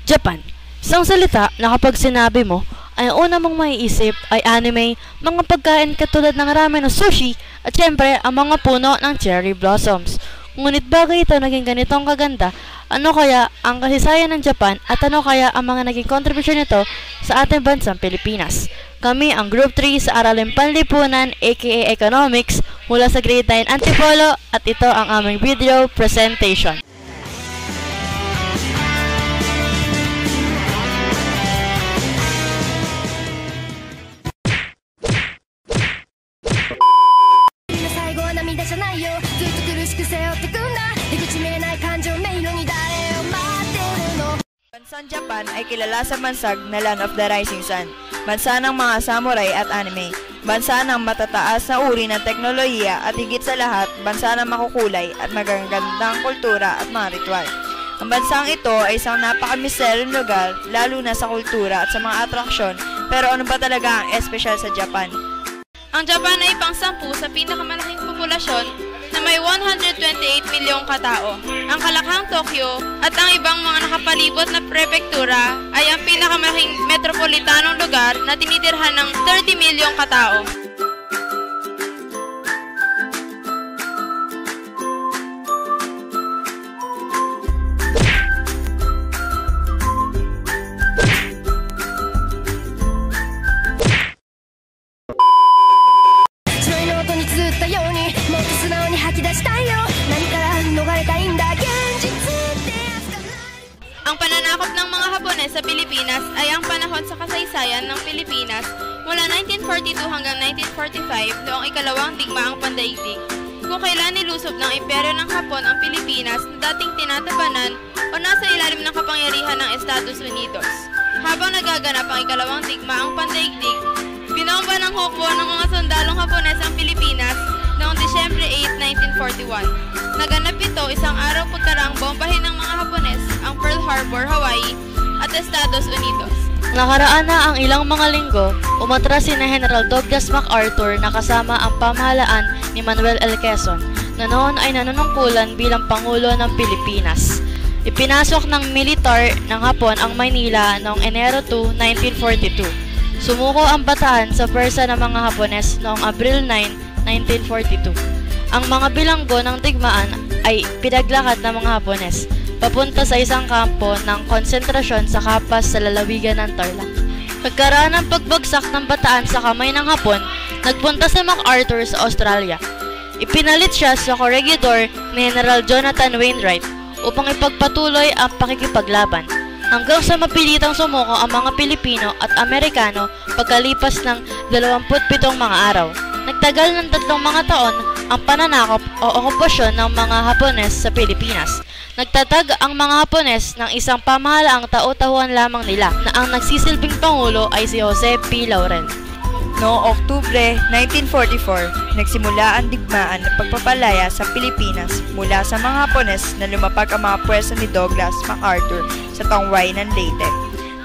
Japan. Isang salita na kapag sinabi mo, ay una mong maiisip ay anime, mga pagkain katulad ng ramen o sushi, at syempre ang mga puno ng cherry blossoms. Ngunit bagay ito naging ganitong kaganda, ano kaya ang kasaysayan ng Japan at ano kaya ang mga naging kontribusyon nito sa ating bansang Pilipinas? Kami ang Group 3 sa Araling Panlipunan aka Economics mula sa Grade 9 Antipolo at ito ang aming video presentation. Bansang Japan ay kilala sa bansag na Land of the Rising Sun, bansa ng mga samurai at anime, bansa ng matataas na uri ng teknolohiya at higit sa lahat, bansa ng makukulay at magagandang kultura at mga ritual. Ang bansang ito ay isang napakamisteryong lugar, lalo na sa kultura at sa mga atraksyon, pero ano ba talaga ang espesyal sa Japan? Ang Japan ay pang-10 sa pinakamalaking populasyon na may 128 milyong katao. Ang kalakhang Tokyo at ang ibang mga nakapalibot na prefektura ay ang pinakamalaking metropolitanong lugar na tinitirhan ng 30 milyong katao. Ang pananakop ng mga Hapones sa Pilipinas ay ang panahon sa kasaysayan ng Pilipinas mula 1942 hanggang 1945 noong ikalawang digmaang pandaigdig, kung kailan nilusob ng imperyo ng Hapon ang Pilipinas na dating tinatabanan o nasa ilalim ng kapangyarihan ng Estados Unidos. Habang nagaganap ang ikalawang digmaang pandaigdig, binomba ng hukbo ng mga sundalong Hapones ang Pilipinas noong Disyembre 8, 1941. Naganap ito isang araw pagkaraang bombahin ng mga Hapones ang Pearl Harbor, Hawaii at Estados Unidos. Nakaraan na ang ilang mga linggo, umatras si General Douglas MacArthur na kasama ang pamahalaan ni Manuel L. Quezon na noon ay nanunungkulan bilang Pangulo ng Pilipinas. Ipinasok ng militar ng Hapon ang Maynila noong Enero 2, 1942. Sumuko ang Bataan sa pwersa ng mga Hapones noong Abril 9, 1942. Ang mga bilanggo ng digmaan ay pinaglakad ng mga Hapones papunta sa isang kampo ng konsentrasyon sa Kapas sa lalawigan ng Tarlac. Pagkaraan ng pagbagsak ng Bataan sa kamay ng Hapon, nagpunta si MacArthur sa Australia. Ipinalit siya sa corregidor ni General Jonathan Wainwright upang ipagpatuloy ang pakikipaglaban hanggang sa mapilitang sumuko ang mga Pilipino at Amerikano pagkalipas ng 27 mga araw. Nagtagal ng 3 mga taon ang pananakop o okupasyon ng mga Hapones sa Pilipinas. Nagtatag ang mga Hapones ng isang pamahalaang tao-tauhan lamang nila na ang nagsisilbing pangulo ay si Jose P. Laurel. Noong Oktubre 1944, nagsimula ang digmaan ng pagpapalaya sa Pilipinas mula sa mga Hapones na lumapag ang mga pwersa ni Douglas MacArthur sa Tongway ng Leyte.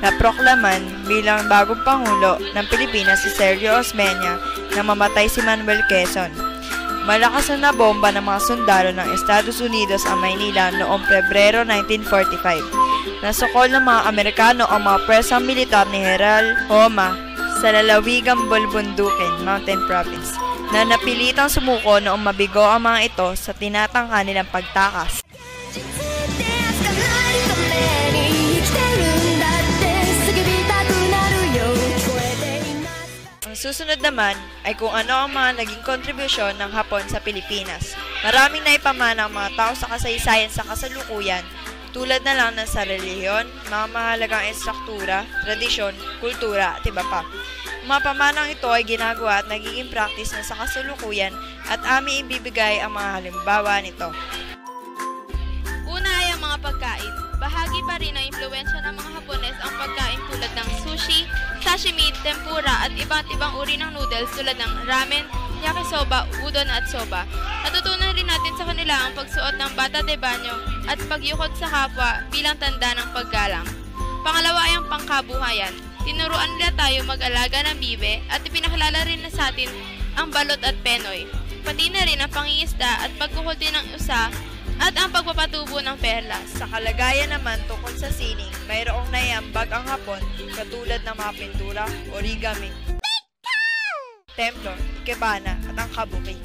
Naproklaman bilang bagong Pangulo ng Pilipinas si Sergio Osmeña na mamatay si Manuel Quezon. Malakas na nabomba ng mga sundalo ng Estados Unidos ang Maynila noong Pebrero 1945. Nasukol ng mga Amerikano ang mga pwersang militar ni General Homa sa lalawigang Bulbundukin, Mountain Province, na napilitang sumuko noong mabigo ang mga ito sa tinatangka nilang pagtakas. Ang susunod naman ay kung ano ang mga naging kontribusyon ng Hapon sa Pilipinas. Maraming naipamana ang mga tao sa kasaysayan sa kasalukuyan, tulad na lang ng sa relihiyon, mga mahalagang estruktura, tradisyon, kultura at iba pa. Ang mga pamanang ito ay ginagawa at nagiging practice na sa kasalukuyan at aming ibibigay ang mga halimbawa nito. Una ay ang mga pagkain. Bahagi pa rin ng impluwensya ng mga Hapones ang pagkain tulad ng sushi, sashimi, tempura at iba't ibang uri ng noodles tulad ng ramen, yakisoba, udon at soba. Natutunan rin natin sa kanila ang pagsuot ng bata de banyo at pagyukod sa kapwa bilang tanda ng paggalang. Pangalawa ay ang pangkabuhayan. Tinuruan nila tayo mag-alaga ng bibe at ipinakilala rin na sa atin ang balot at penoy. Pati na rin ang pangingisda at pagkukulti ng usa at ang pagpapatubo ng perlas. Sa kalagayan naman tungkol sa sining, mayroong naiambag ang Hapon katulad ng mga pintura, origami, templo, ikebana at ang kabuki.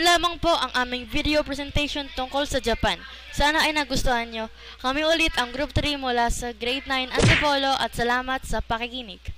Lamang po ang aming video presentation tungkol sa Japan. Sana ay nagustuhan nyo. Kami ulit ang Group 3 mula sa Grade 9 Antipolo at salamat sa pakikinig.